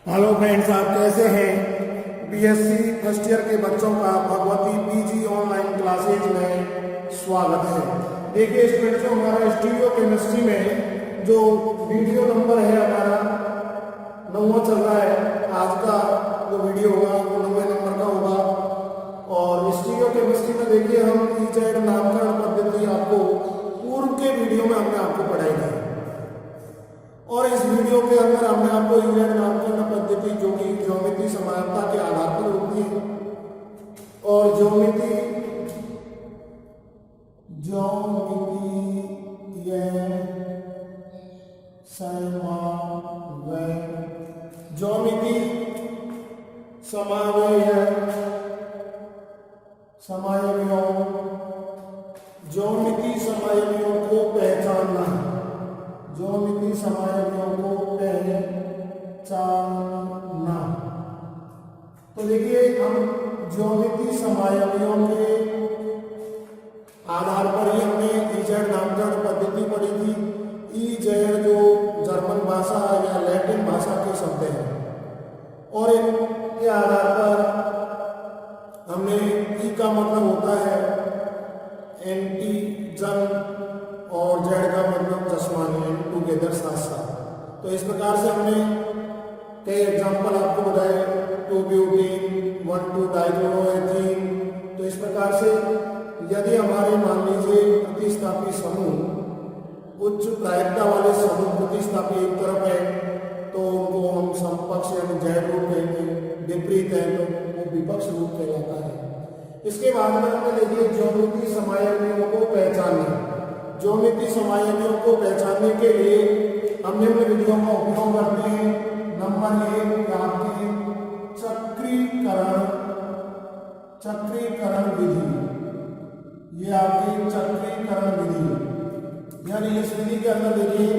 Hello friends, आप कैसे हैं। बीएससी फर्स्ट ईयर के बच्चों का भगवती पीजी ऑनलाइन क्लासेज में स्वागत है। देखिए स्टूडेंट्स, हमारा स्टीरियो केमिस्ट्री में जो वीडियो नंबर है हमारा 9वां चल रहा है। आज का जो वीडियो होगा वो 9वें नंबर का होगा। और स्टीरियो केमिस्ट्री में देखिए हम ईजेड नामकरण पद्धति आपको पूर्व के वीडियो में हमने आपको पढ़ाई थी, और इस वीडियो के अंदर हमने आपको ईजेड नामकरण पद्धति जो कि ज्योमिति समानता के आधार पर होती है, और ज्योमिति ज्योमिति समायवियों को पहचानना, ज्योमिति समायवियों को पहचानना। तो देखिए हम ज्योमिति समायवियों के आधार पर ही हमने ईजेड नामकरण पद्धति पढ़ी थी। ईजेड जो जर्मन भाषा या लैटिन भाषा के शब्द हैं, और इनके आधार पर हमने ई का मतलब होता है एंटी जन, और जेड का मतलब जस्मानी, टुगेदर, साथ साथ। तो इस प्रकार से हमने कई एग्जाम्पल आपको बताए, 2 ब्यूटीन, 1 2 डाइक्लोरोएथीन। तो इस प्रकार से यदि हमारे मान लीजिए प्रतिस्थापी समूह, उच्च प्रायिकता वाले समूह प्रतिस्थापी एक तरफ है तो उनको हम समपक्ष यानी जेड रूप कहेंगे, विपरीत है तो वो विपक्ष रूप कहलाता है। इसके बाद में हमने देखिए ज्योमिति समायवियों को पहचानना। ज्योमिति समायवियों को पहचानने के लिए हम निम्न विधियों का उपयोग करते हैं। नंबर 1 आपकी चक्रीकरण विधि। ये आपकी चक्रीकरण विधि, यानी इस विधि के अंदर देखिए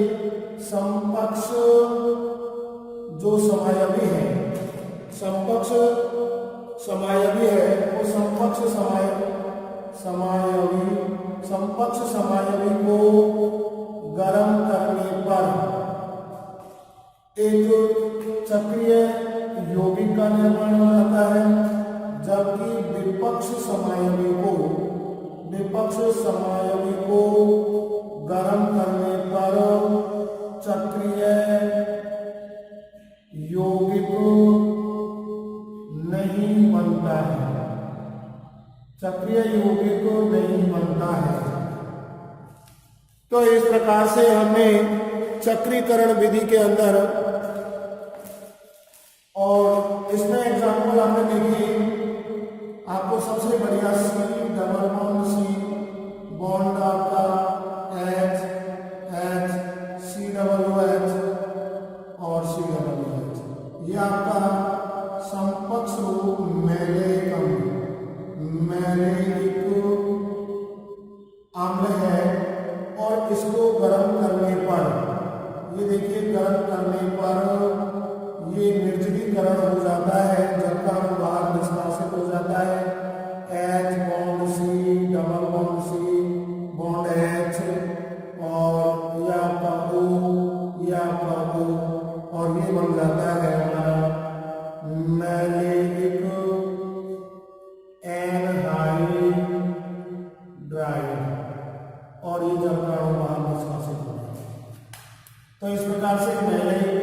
समपक्ष जो समायवी है, समपक्ष समायवी है वो समपक्ष समायवी को गर्म करने पर एक चक्रीय यौगिक का निर्माण हो जाता है, जबकि विपक्ष समायवी को गर्म करने पर चक्रीय यौगिक नहीं बनता है, चक्रीय यौगिक नहीं बनता है। तो इस प्रकार से हमें चक्रीकरण विधि के अंदर, और इसमें एग्जाम्पल हमने देखी आपको सबसे बढ़िया C double bond, C bond आपका H H, C double H और सी डबल एच, ये आपका समपक्ष रूप मैलेइक अम्ल है। और इसको गर्म करने पर, ये देखिए गर्म करने पर ये निर्जलीकरण हो जाता है, जब का बाहर निष्कासित हो जाता है। H bond C, double bond C, bond H, और यह आपका O, और ये बन जाता है हमारा मैलेइक एनहाइड्राइड, और ये जब प्राणों बाहर निष्कासित हो जाता है। तो इस प्रकार से मैलेइक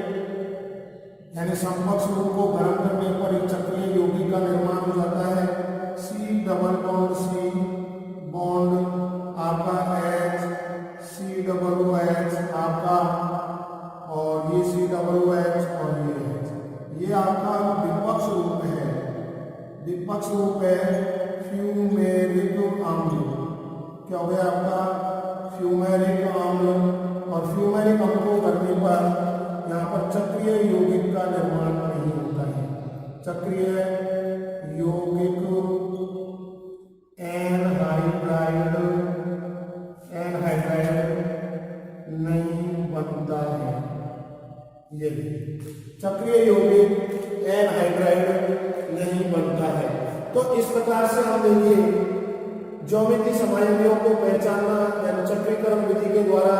यानी समपक्ष रूप को गर्म करने पर एक चक्रीय यौगिक का निर्माण हो जाता है। C double bond C, bond आपका एच, सी डबल एच आपका, और ये सी डबल एच और ये एच, ये आपका विपक्ष रूप है। विपक्ष रूप है फ्यूमेरिक अम्ल। क्या हो गया आपका फ्यूमेरिक अम्ल, और फ्यूमेरिक अम्ल को करने पर यहाँ पर चक्रीय यौगिक का निर्माण नहीं होता है, चक्रीय यौगिक एनहाइड्राइड नहीं बनता है। ये चक्रीय यौगिक एनहाइड्राइड नहीं बनता है। तो इस प्रकार से हम देखिए ज्योमिति समायवियों को पहचानना, यानी चक्रीकरण विधि के द्वारा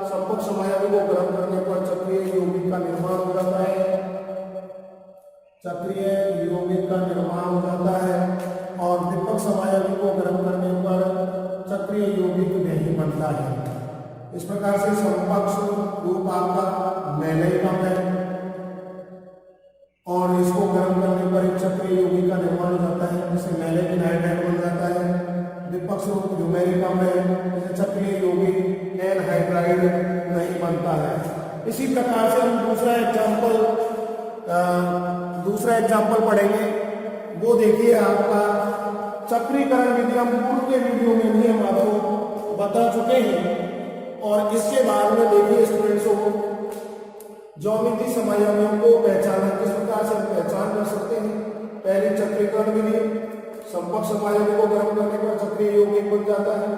समपक्ष समायवी को गर्म करने पर चक्रीय यौगिक का निर्माण हो जाता है। चक्रीय यौगिक का निर्माण हो जाता है और विपक्ष समायवी को गर्म करने पर चक्रीय यौगिक नहीं बनता है। इस प्रकार से समपक्ष रूप आपका मैलेइकम है और इसको गर्म करने पर एक चक्रीय यौगिक का निर्माण हो जाता है, जिससे मैलेइक एनहाइड्राइड बन जाता है। विपक्ष रूप ह्यूमेरिकम है, जिससे चक्रीय यौगिक एनहाइड्राइड नहीं बनता है। इसी प्रकार से हम दूसरा एग्जाम्पल पढ़ेंगे। वो देखिए आपका चक्रीकरण विधि हम पूर्व के वीडियो में भी हम आपको बता चुके हैं। और इसके बाद में देखिए स्टूडेंट्सों, ज्यामितीय समायवियों को पहचाना किस प्रकार से हम पहचान कर सकते हैं। पहली चक्रीकरण विधि, समपक्ष समायवी को गर्म करने पर चक्रीय यौगिक बन जाता है,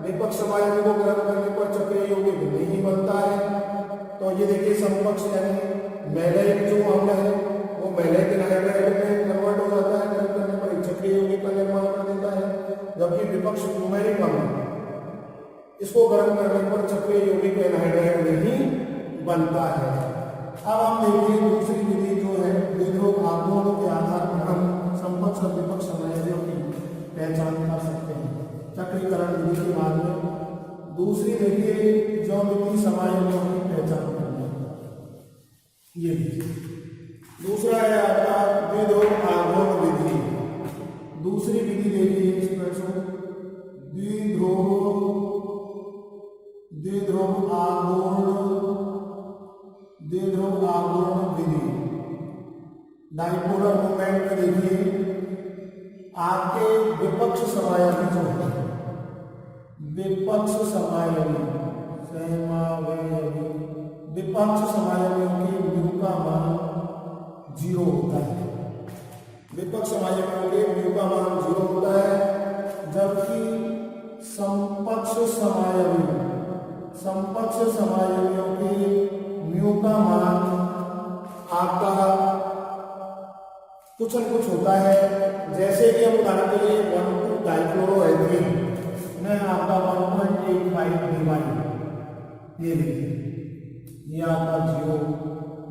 विपक्ष समायवी को गर्म करने पर चक्रीय यौगिक नहीं बनता है। तो ये देखिए समपक्ष यानी मैलेइक जो अम्ल है वो मैलेइक एनहाइड्राइड में कन्वर्ट हो जाता है, गर्म करने पर एक चक्रीय यौगिक का निर्माण कर देता है। जबकि विपक्ष ह्यूमेरिक अम्ल, इसको गर्म करने पर चक्रीय यौगिक एनहाइड्राइड नहीं बनता है। अब हम देखिए दूसरी विधि जो है द्विध्रुव आघूर्ण के आधार पर हम समपक्ष और विपक्ष समायवियों की पहचान कर सकते हैं। चक्रीकरण विधि के बाद में दूसरी देखिए ज्यामितीय समायवियों की पहचान करना, ये दूसरा है आपका द्विध्रुव आघूर्ण विधि। दूसरी विधि देखिए द्विध्रुव आघूर्ण विधि। डाइपोलर मूवमेंट में देखिए आपके विपक्ष समायवी जो है, विपक्ष समायवी के म्यू का मान 0 होता है। विपक्ष समायवियों के म्यू का मान 0 होता है, जबकि समपक्ष समायवियों के म्यू का मान आपका कुछ न कुछ होता है। जैसे कि हम उदाहरण के लिए 1,2 डाइक्लोरोएथेन में आपका 1.85 dy, ये देखिए ये आपका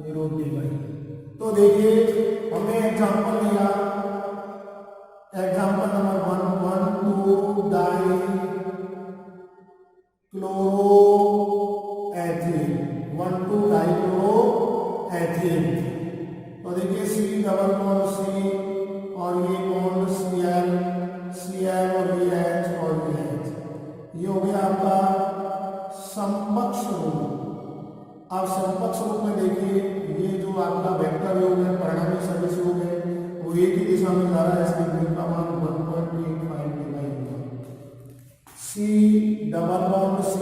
0 dy। तो देखिए हमने एग्जाम्पल लिया, एग्जाम्पल नंबर 1,2 डाइक्लोरोएथेन, 1,2 डाइक्लोरोएथेन। तो देखिए C डबल बॉन्ड C और ये बॉन्ड Cl और ये H और ये H, ये हो गया आपका समपक्ष रूप। अब समपक्ष रूप में देखिए ये जो आपका वेक्टर योग है, परिणामी सदिश योग है, वो एक ही दिशा में जा रहा है, इसके म्यू का मान 1.85 dy होगा। C डबल बॉन्ड C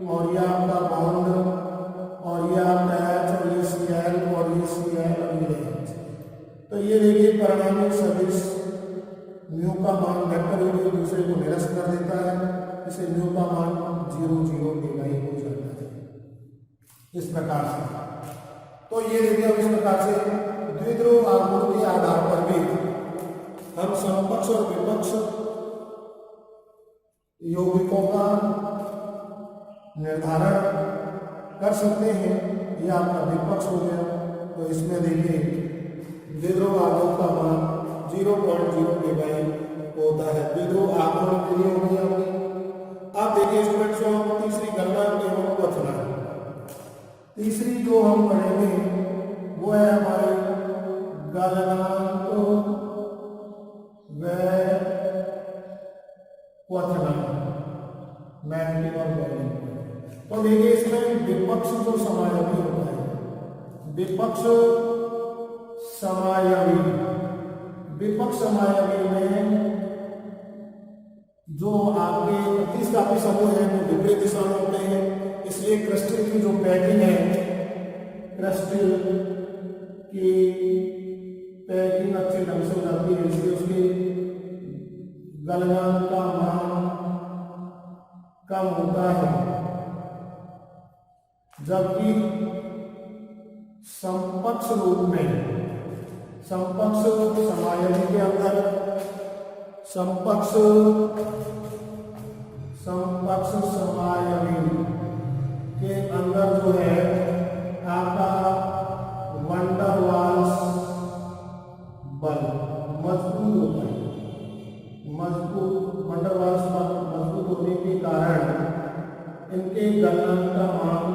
और ये आपका बॉन्ड और ये आपका H और ये Cl और ये Cl और ये H। तो ये देखिए परिणामी सदिश म्यू का मान वेक्टर योग एक दूसरे को निरस्त कर देता है, इसे म्यू का मान 0 dy हो जाता है इस प्रकार से। तो ये देखिए इस प्रकार से द्विध्रुव आघूर्ण के आधार पर भी हम समपक्ष और विपक्ष यौगिकों का निर्धारण कर सकते हैं। यह आपका विपक्ष हो गया, तो इसमें देखिए द्विध्रुव आघूर्ण का मान 0.0 dy होता है। द्विध्रुव आघूर्ण के लिए हो गया हमने। अब देखिए स्टूडेंट्स, हम तीसरी गलनांक एवं क्वथनांक, तीसरी जो हम पढ़ेंगे वो है हमारे गलनांक व क्वथनांक, मैग्नेटिक और बैरिंग। तो देखिए इसमें विपक्ष जो समायवी होता है, विपक्ष समायवी में जो आपके प्रतिस्थापी समूह है वो विपरीत दिशा में होते हैं, इसलिए क्रिस्टल की जो पैकिंग है, क्रिस्टल की पैकिंग अच्छे ढंग से हो जाती है, इसलिए उसके गलनांक का मान कम होता है। जबकि समपक्ष रूप में, समपक्ष समायवी के अंदर समपक्ष समायवी के अंदर जो है आपका वंडरवाल्स बल मजबूत होता है। मजबूत वंडर वाल्स मजबूत होने के कारण इनके गलनांक का मान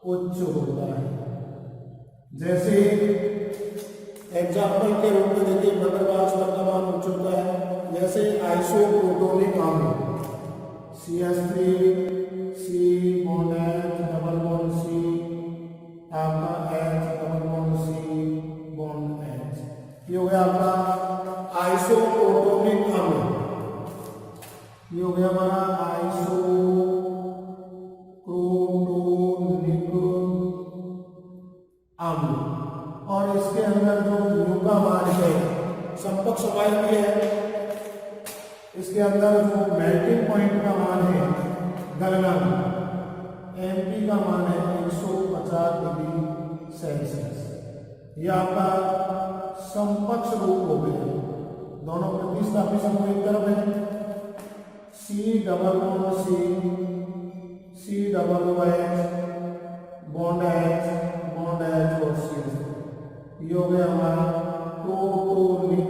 उच्च होता है। जैसे एग्जाम्पल के रूप में देखिए वंडर वाल्स का मान उच्च होता है। जैसे आइसोप्रोटोनिक अम्ल CH3 C bond H double bond C आपका H double bond C bond H, ये हो गया आपका आइसोप्रोटोनिक अम्ल। ये हो गया हमारा आइसोप्रोटोनिक अम्ल। और इसके अंदर जो म्यू का मान है संपर्क समायवी है। इसके अंदर जो मेल्टिंग पॉइंट का मान है गलनांक MP का मान है 150 डिग्री सेल्सियस। यह आपका समकक्ष रूप हो गया। दोनों प्रतिस्थापी समूह एक तरफ है C double bond C double bond H और C। ये हो गया हमारा प्रोटोनिक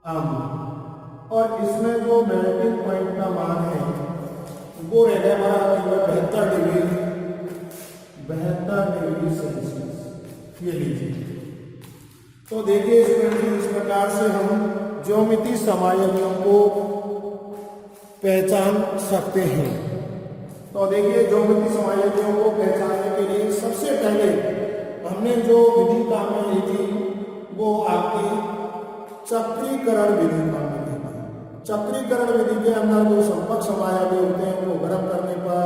अम्ल। और इसमें जो मेल्टिंग पॉइंट का मान है वो रहेगा हमारा 72 डिग्री सेल्सियस। ये लीजिए। तो देखिए इस प्रकार से हम ज्योमिति समायवियों को पहचान सकते हैं। तो देखिए ज्योमिति समायवियों को पहचानने के लिए सबसे पहले हमने जो विधि काम में ली थी वो आपकी चक्रीकरण विधि काम में ली थी। चक्रीकरण विधि के अंदर जो संपर्क समायवी होते हैं वो गर्म करने पर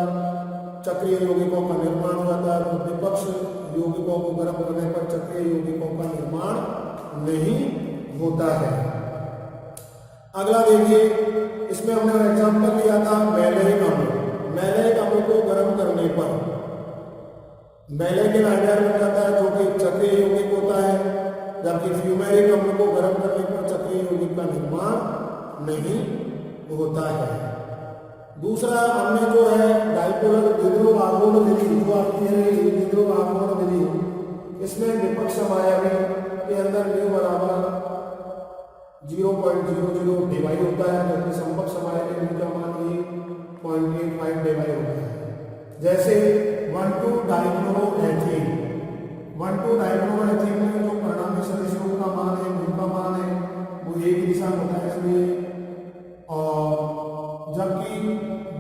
चक्रीय यौगिकों का निर्माण होता है। तो विपक्ष यौगिकों को गर्म करने पर चक्रीय यौगिकों का निर्माण नहीं होता है। अगला देखिए, इसमें हमने एग्जाम्पल लिया था मैलेइक अम्ल। मैलेइक अम्ल को गर्म करने पर मैलेइक एनाइड बन जाता है जो कि चक्रीय यौगिक होता है, जबकि फ्यूमेरिक अम्ल को गर्म करने पर चक्रीय यौगिक का निर्माण नहीं होता है। दूसरा हमने जो है डाइपोलर द्विध्रुव आघूर्ण विधि जो आपकी है द्विध्रुव आघूर्ण विधि, इसमें विपक्ष समायवी के अंदर म्यू बराबर 0.00 डिवाइड होता है, जबकि संपर्क समायवी म्यू का मान 0.85 डिवाइड होता है। जैसे 1,2-डाइक्लोरोएथेन में जो परिणामी सदिशों का मान है म्यू का मान है वो एक दिशा होता है इसलिए, और जबकि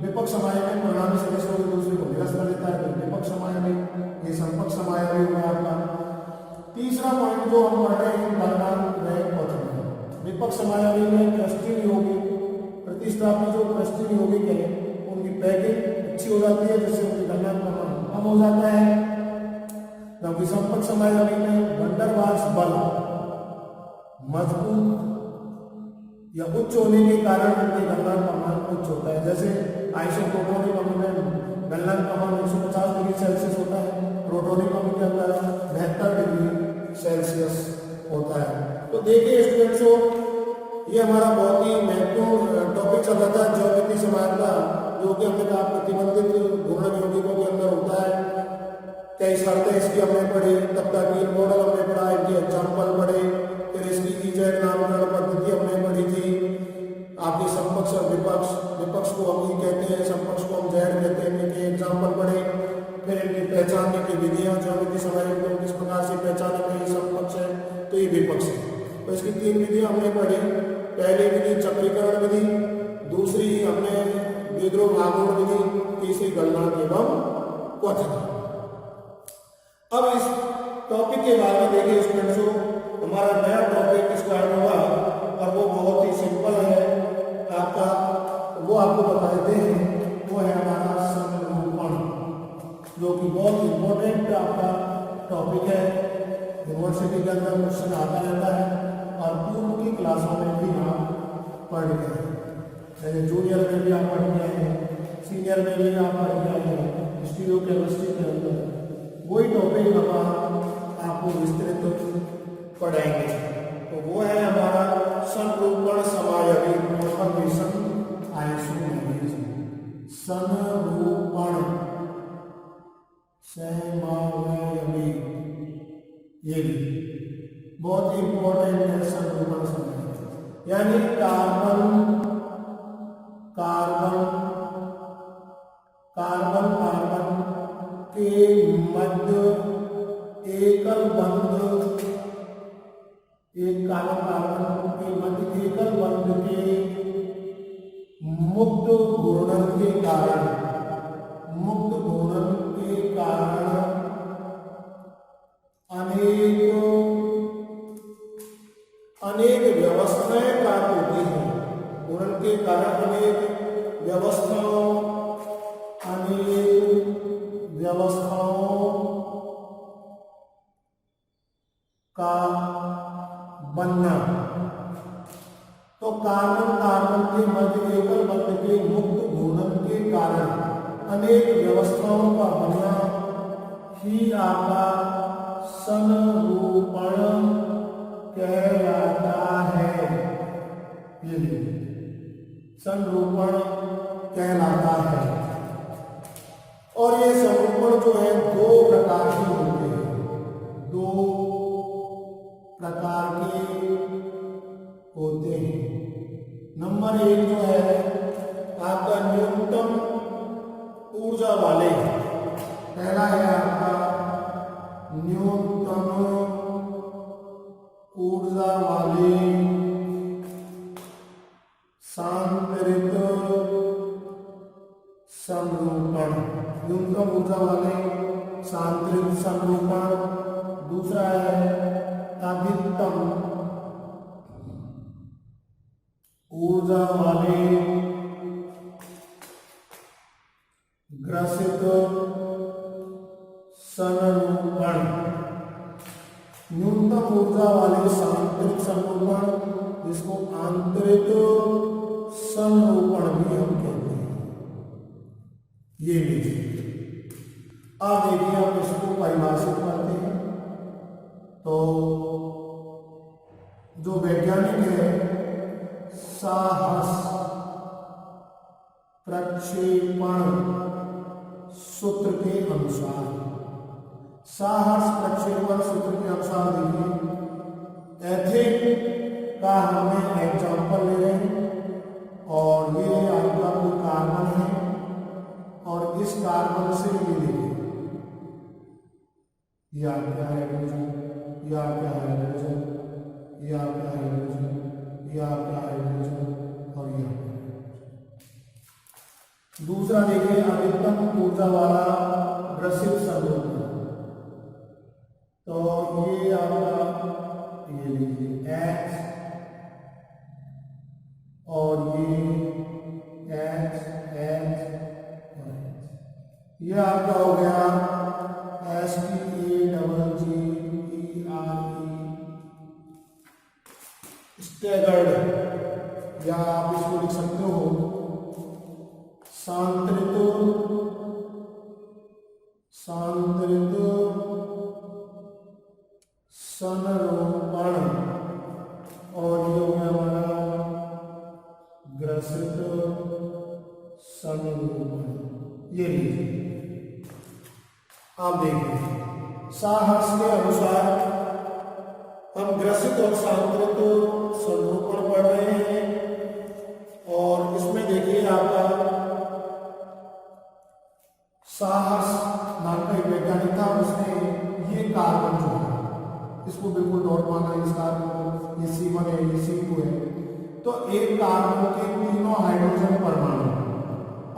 विपक्ष समायवी परिणामी सदिशों की दूसरे को निरस्त कर देता है। तो विपक्ष समायवी ये संपर्क समायवी हुआ आपका। तीसरा पॉइंट जो हम पढ़ रहे हैं गलनांक पथ। विपक्ष समायवी में क्रिस्टल यौगिक प्रतिस्थापी जो क्रिस्टल यौगिक है उनकी पैकिंग अच्छी हो जाती है जिससे उनकी गलनांक का मान कम हो जाता है। जबकि संपर्क समायवी में वंडर वाल्स बल मजबूत या उच्च होने के कारण उनके गलनांक का मान उच्च होता है। जैसे आइसोप्रोटोनिक अम्ल में गलनांक का मान 150 डिग्री सेल्सियस होता है, प्रोटोनिक अम्ल के अंदर 72 डिग्री सेल्सियस होता है। तो देखिए स्टूडेंट्स, ये हमारा बहुत ही महत्वपूर्ण टॉपिक चल रहा था ज्योमिति समायवता, जो कि हमने कहा प्रतिबंधित घूर्णन यौगिकों के अंदर होता है। कई शर्तें इसकी हमने पढ़ी, तब तक ये मॉडल हमने पढ़ा, इनके एग्जाम्पल पढ़े, फिर इसकी ईजेड नामकरण पद्धति हमने पढ़ी थी। आपके समकक्ष और विपक्ष को हम ई कहते हैं, समकक्ष को हम जेड कहते हैं, इनके एग्जाम्पल पढ़े। फिर इनकी पहचानने की विधियां, ज्योमिति समायवी को किस प्रकार से पहचाने में ये समकक्ष है तो ये विपक्ष है। तो इसकी 3 विधियां हमने पढ़ी। पहली विधि चक्रीकरण विधि, दूसरी हमने द्विध्रुव आघूर्ण विधि, तीसरी गलनांक एवं क्वथन। अब इस टॉपिक के बारे में देखिए स्टूडेंट्सों, हमारा नया टॉपिक स्टार्ट हुआ और वो बहुत ही सिंपल है आपका, वो आपको बता देते हैं। वो है हमारा समरूपण, जो कि बहुत इंपॉर्टेंट आपका टॉपिक है। यूनिवर्सिटी के अंदर क्वेश्चन आता रहता है और पूर्व की क्लासों में भी आप पढ़ गए हैं। जैसे जूनियर में भी आप पढ़ गए हैं, सीनियर में भी आप पढ़ गए हैं। स्टीरियोकेमिस्ट्री के अंदर वही टॉपिक हम आपको विस्तृत पढ़ाएंगे। तो वो है हमारा समरूपण समायवी ट्रांसफॉर्मेशन आइसोमेरिज्म। समरूपण समायवी ये भी बहुत ही इंपॉर्टेंट है संरूपण समय, यानी कार्बन कार्बन कार्बन कार्बन के मध्य एकल बंध, एक कार्बन के मध्य एकल बंध के मुक्त घूर्णन के कारण, मुक्त घूर्णन के कारण अनेक व्यवस्थाएं प्राप्त होती हैं। घूर्णन के कारण अनेक व्यवस्थाओं का बनना। तो कार्बन कार्बन के मध्य एकल बंध के मुक्त घूर्णन के कारण अनेक व्यवस्थाओं का बनना ही आपका संरूपण कहलाता है। ये संरूपण कहलाता है। और ये संरूपण जो है दो प्रकार के होते हैं, दो प्रकार के होते हैं। नंबर एक जो है आपका न्यूनतम ऊर्जा वाले, पहला है आपका न्यूनतम ऊर्जा वाले सांतरित संरूपण, न्यूनतम ऊर्जा वाले सांतरिक संरूपण। दूसरा है अधिकतम ऊर्जा वाले ग्रसित संरूपण। न्यूनतम ऊर्जा वाले सांतरिक संरूपण, जिसको आंतरिक संरूपण भी हम कहते हैं। ये लीजिए, अब देखिए हम इसको परिभाषित करते हैं। तो जो वैज्ञानिक है साहस प्रक्षेपण सूत्र के अनुसार, साहस प्रक्षेपण सूत्र के अनुसार देखिए एथिन का हमने एग्जाम्पल ले रहे हैं, और ये आपका कोई कार्बन है, और इस कार्बन से ये देखिए ये आपका हाइड्रोजन, ये आपका हाइड्रोजन, ये आपका हाइड्रोजन, ये आपका हाइड्रोजन, और ये आपका हाइड्रोजन। दूसरा देखिए अधिकतम ऊर्जा वाला ग्रसित संरूपण। तो ये आपका ये लीजिए H, और ये H H और H, ये आपका हो गया स्टैगर्ड, या आप इसको लिख सकते हो सांतरित संरूपण, और ये हो गया हमारा ग्रसित संरूपण। ये लीजिए, आप देखिए साहस के अनुसार हम ग्रसित और सांतरित संरूपण पढ़ रहे हैं, और इसमें देखिए आपका साहस नाम का एक वैज्ञानिक था, उसने ये कार्बन जो है इसको बिल्कुल डॉट माना, इस कार्बन को, ये C1 है, ये C2 है। तो एक कार्बन के तीनों हाइड्रोजन परमाणु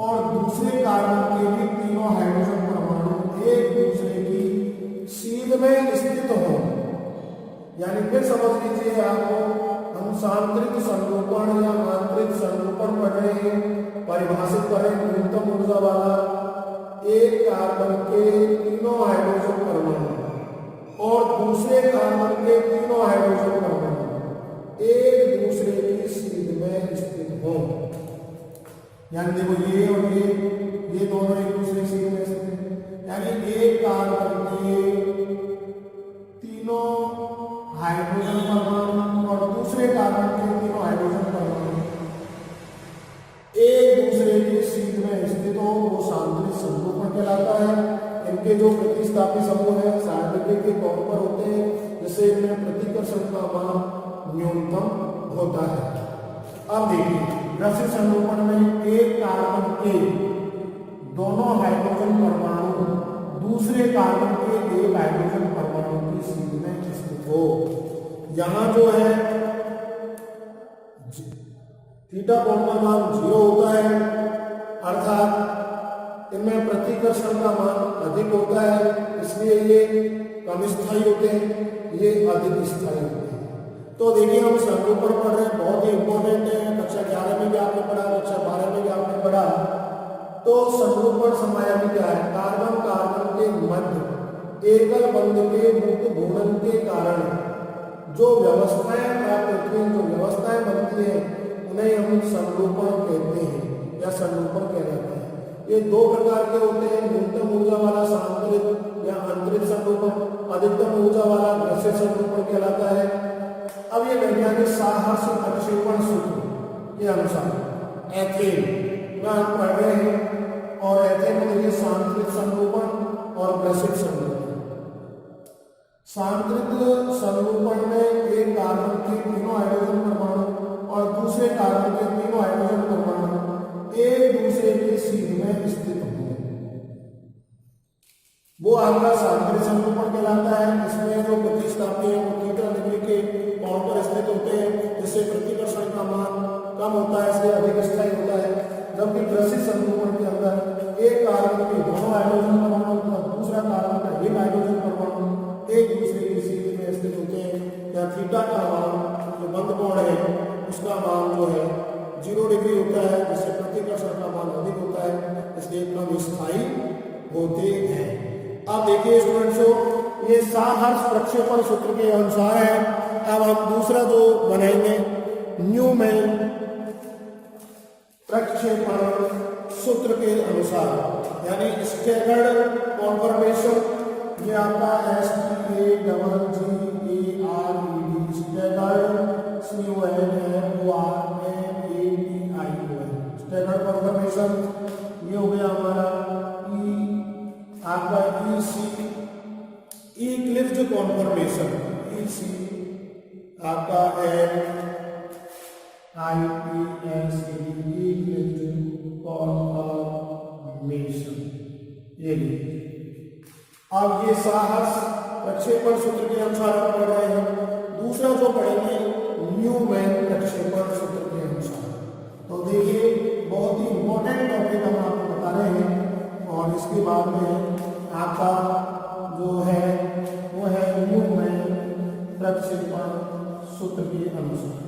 और दूसरे कार्बन के भी तीनों हाइड्रोजन परमाणु एक दूसरे की सीध में स्थित हो, यानी फिर समझ लीजिए आपको, हम सांतरिक संरूपण या आंतरिक संरूपण पढ़ रहे हैं, परिभाषित कर रहे हैं न्यूनतम ऊर्जा वाला एक कार्बन के तीनों हाइड्रोजन परमाणु और दूसरे कार्बन के तीनों हाइड्रोजन परमाणु एक दूसरे की सीध में स्थित हो, यानी देखो ये और ये दोनों एक दूसरे की सीध में स्थित हैं, यानी एक कार्बन के तीनों हाइड्रोजन परमाणु और दूसरे कार्बन के तीनों हाइड्रोजन परमाणु एक दूसरे की सीध में स्थित हो, वो सांतरिक संरूपण कहलाता है। इनके जो प्रतिस्थापी समूह है सार्वत्रिक के तौर पर होते हैं, जिससे इनमें प्रतिकर्षण का मान न्यूनतम होता है। अब देखिए ग्रसित संरूपण में एक कार्बन के दोनों हाइड्रोजन परमाणु दूसरे कार्बन के एक हाइड्रोजन परमाणु की सीध में स्थित हो। यहां जो है थीटा कोण का मान 0 होता है, अर्थात इनमें प्रतिकर्षण का मान अधिक होता है, इसलिए ये कम स्थायी होते हैं, ये अधिक स्थायी होते हैं। तो देखिए हम संरूपण पढ़ रहे हैं, बहुत ही इंपॉर्टेंट है। कक्षा 11 में भी आपने पढ़ा, कक्षा 12 में भी आपने पढ़ा। तो संरूपण समायामी क्या है? कार्बन कार्बन के मध्य एकल बंध के मुक्त घूर्णन के कारण जो व्यवस्थाएं प्राप्त होती हैं, जो व्यवस्थाएं बनती हैं, उन्हें हम संरूपण कहते हैं या संरूपण कहलाते हैं। ये दो प्रकार के होते हैं, न्यूनतम ऊर्जा वाला सांतरिक या अंतरिक संरूपण, अधिकतम ऊर्जा वाला ग्रसित संरूपण कहलाता है। अब ये वैज्ञानिक साहस प्रक्षेपण सूत्र के अनुसार एथेन में हम पढ़ रहे हैं, और एथेन में देखिए सांतरिक संरूपण और ग्रसित संरूपण। सांतरिक संरूपण में एक कार्बन के तीनों हाइड्रोजन परमाणु और दूसरे कार्बन के तीनों हाइड्रोजन परमाणु एक दूसरे के सीध में स्थित होंगे, वो आपका सांतरिक संरूपण कहलाता है। इसमें जो प्रतिस्थापी है वो थीटा डिग्री के कोण पर स्थित होते हैं, जिससे प्रतिकर्षण का मान कम होता है, इसलिए अधिक स्थायी होता है। जबकि ग्रसित संरूपण के अंदर एक कार्बन के दोनों हाइड्रोजन परमाणु और दूसरा कार्बन का एक हाइड्रोजन परमाणु एक दूसरे की सीध में स्थित होते हैं। या थीटा का मान जो बंध कोण है उसका मान जो है 0 डिग्री होता है, जिससे प्रतिकर्षण का मान अधिक होता है, इसलिए कम स्थायी होते हैं। अब देखिए स्टूडेंट्स, ये साहर्ष प्रक्षेपण सूत्र के अनुसार है। अब हम दूसरा जो बनाएंगे न्यूमैन प्रक्षेपण सूत्र के अनुसार, यानी स्टैगर्ड कॉन्फर्मेशन, ये आपका STAGGERED स्टैगर्ड कॉन्फर्मेशन। ये हो गया हमारा आपका इक्लिप्स्ड कॉन्फर्मेशन, आपका इक्लिप्स्ड कॉन्फर्मेशन। ये अब ये साहस प्रक्षेपण सूत्र के अनुसार हम पढ़ रहे हैं। दूसरा जो पढ़ेंगे न्यूमैन प्रक्षेपण सूत्र के अनुसार। तो देखिए बहुत ही इंपॉर्टेंट टॉपिक हम आपको बता रहे हैं, और इसके बाद में आपका जो है वो है न्यूमैन प्रक्षेपण सूत्र के अनुसार।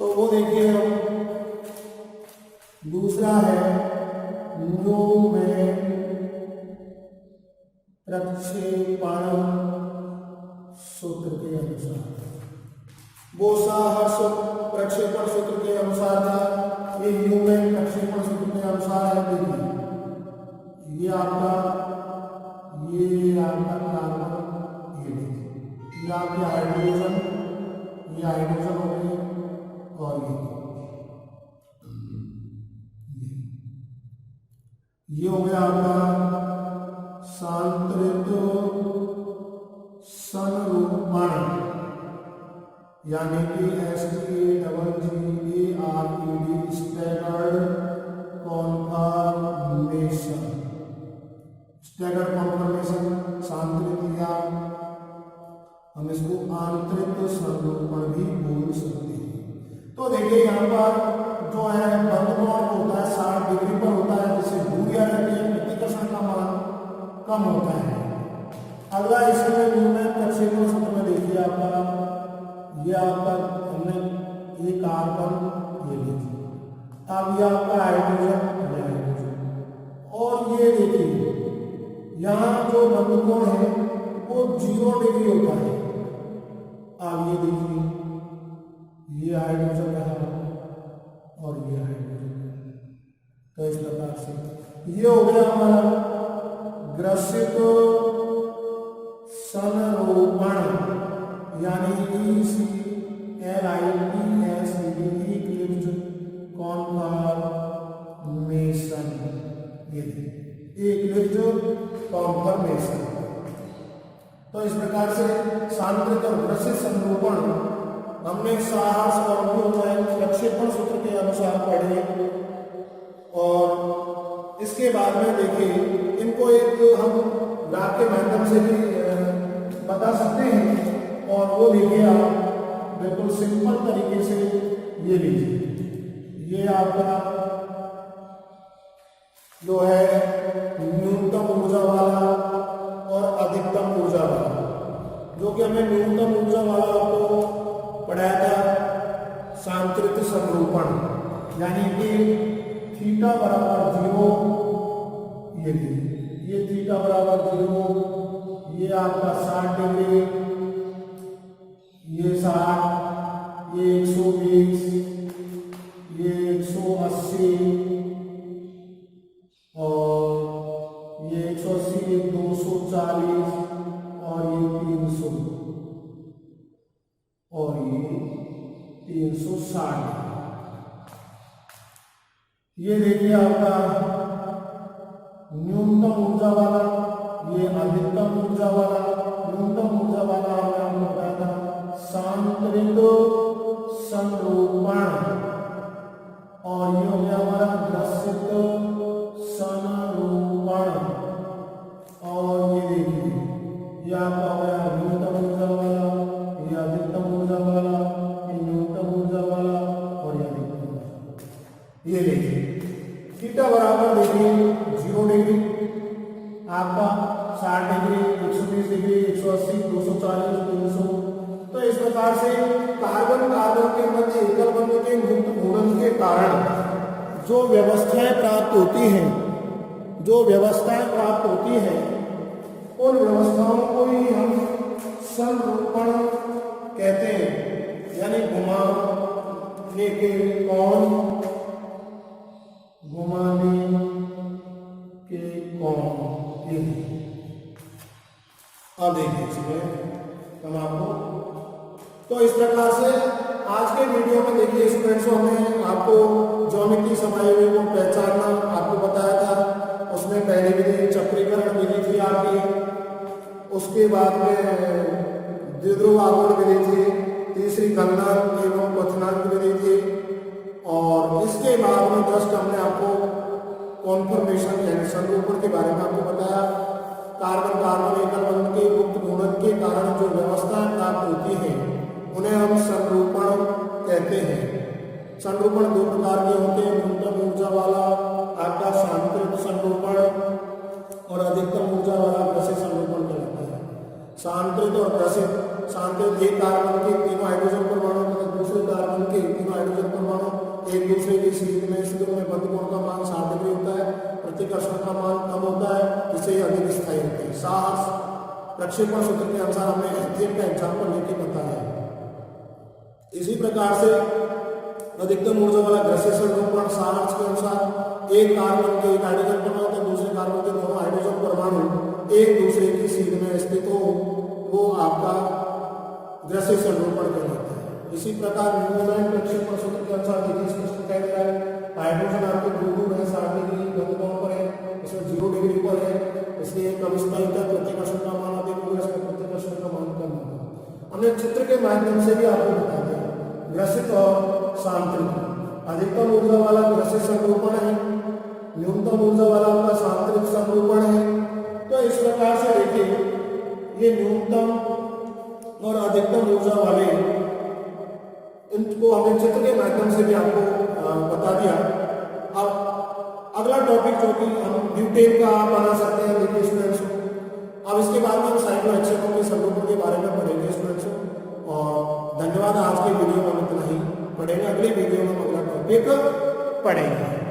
तो वो देखिए हम दूसरा है न्यूमैन प्रक्षेपण सूत्र के अनुसार। वो साहस प्रक्षेपण सूत्र के अनुसार था, ये न्यूमैन प्रक्षेपण सूत्र के अनुसार है। देखिए ये आपका कार्बन, ये आपके हाइड्रोजन, ये हाइड्रोजन हो गए, और ये हो गया आपका सांतरिक संरूपण, यानी कि STAGGERED staggered conformation. Staggered conformation सांतरिक, या हम इसको आंतरिक संरूपण भी बोल सकते हैं। तो देखिए यहाँ पर जो है बंध कोण होता है 60 डिग्री पर होता है, जिससे दूरियां रहती है, प्रतिकर्षण का मान कम होता है। अगला इसमें न्यूमैन प्रक्षेपण सूत्र में देखिए आपका ये आपका हमने ये कार्बन ये लीजिए, अब ये आपका हाइड्रोजन, और ये देखिए यहाँ जो बंध कोण है वो 0 डिग्री होता है। अब ये देखिए ये हाइड्रोजन रहा और ये हाइड्रोजन, तो इस प्रकार से ये हो गया हमारा ग्रसित संरूपण, यानी इक्लिप्स्ड कॉन्फर्मेशन। ये इक्लिप्स्ड कॉन्फर्मेशन। तो इस प्रकार से सांतरित और ग्रसित संरूपण हमने साहस और प्रक्षेपण सूत्र के अनुसार पढ़े। और इसके बाद में देखिए इनको एक हम ग्राफ के माध्यम से भी बता सकते हैं। और वो देखिए आप बिल्कुल सिंपल तरीके से ये लीजिए, ये आपका जो है न्यूनतम ऊर्जा वाला और अधिकतम ऊर्जा वाला, जो कि हमने न्यूनतम ऊर्जा वाला आपको पढ़ाया था सांतरित संरूपण, यानी कि थीटा बराबर 0, ये थीटा बराबर 0, ये आपका 60 डिग्री, ये 60, ये 120, ये 180 और ये 180, 240 और ये 300 और ये 360। ये देखिए आपका न्यूनतम ऊर्जा वाला, ये अधिकतम ऊर्जा वाला। न्यूनतम ऊर्जा वाला हमने आपको बताया था सांतरित संरूपण, और ये हो गया हमारा ग्रसित संरूपण। और ये देखिए ये आपका हो गया न्यूनतम ऊर्जा वाला, ये अधिकतम ऊर्जा वाला, ये न्यूनतम ऊर्जा वाला और ये अधिकतम ऊर्जा। ये देखिए थीटा बराबर देखिए 0 डिग्री, आपका 60 डिग्री, 120 डिग्री, 180, 240, 300। तो इस प्रकार से कार्बन कार्बन के मध्य एकल बंध के मुक्त घूर्णन के कारण जो व्यवस्थाएं प्राप्त होती हैं, उन व्यवस्थाओं को ही हम संरूपण कहते हैं, यानी घुमाने के कोण, अब देखिए इसमें हम आपको। तो इस प्रकार से आज के वीडियो में देखिए स्टूडेंट्स, हमने आपको ज्योमेट्री समाई हुई को पहचानना आपको बताया था। उसमें पहली विधि चक्रीकरण विधि थी आपकी, उसके बाद में द्विध्रुव आघूर्ण विधि थी, तीसरी गणनांक एवं क्वथनांक विधि थी, और इसके बाद में जस्ट हमने आपको कॉन्फर्मेशन यानी संरूपण के बारे में आपको बताया। कार्बन कार्बन एकल बंध के गुप्त घूर्णन के कारण जो व्यवस्थाएं प्राप्त होती हैं उन्हें हम संरूपण कहते हैं। संरूपण दो प्रकार के होते हैं, न्यूनतम ऊर्जा वाला आपका सांतरित संरूपण और अधिकतम ऊर्जा वाला ग्रसित संरूपण कहलाता है। सांतरित और ग्रसित, सांतरित एक कार्बन के तीनों हाइड्रोजन परमाणु तथा दूसरे कार्बन के तीनों हाइड्रोजन परमाणु एक दूसरे की सीध में बंध कोण का मान 60 डिग्री होता है, प्रतिकर्षण का मान कम होता है, इससे अधिक स्थायी होते हैं। साहस प्रक्षेपण सूत्र के अनुसार हमने एथेन का एग्जाम्पल लेके बताया। इसी प्रकार से अधिकतम ऊर्जा वाला ग्रसित संरूपण साहस के अनुसार एक कार्बन के एक हाइड्रोजन परमाणु तो दूसरे कार्बन के दोनों हाइड्रोजन परमाणु एक दूसरे की सीध में स्थित हो, वो आपका ग्रसित संरूपण कहलाता है। इसी प्रकार न्यूटन प्रक्षेपण सूत्र के अनुसार देखिए स्पष्ट कह दिया है, हाइड्रोजन आपके दूर है, 60 डिग्री बंध कोण पर है, इसमें 0 डिग्री पर है, इसलिए कम स्थायिता प्रतिकर्षण का मान अधिक होगा, इसमें प्रतिकर्षण का मान कम होगा। हमने चित्र के माध्यम से भी आपको बता दिया। ग्रसित और सांतरित, अधिकतम ऊर्जा वाला ग्रसित संरूपण है, न्यूनतम ऊर्जा वाला आपका सांतरित संरूपण है। तो इस प्रकार से देखिए ये न्यूनतम और अधिकतम ऊर्जा वाले इनको हमने चित्र के माध्यम से भी आपको बता दिया। अब अगला टॉपिक जो कि हम ब्यूटेन का बना सकते हैं देखिए स्टूडेंट्स। अब इसके बाद में हम साइक्लोहेक्सेनोन के संरूपण के बारे में पढ़ेंगे स्टूडेंट्स। और धन्यवाद, आज के वीडियो में इतना ही। पढ़ेंगे अगले वीडियो में अगला टॉपिक पढ़ेंगे।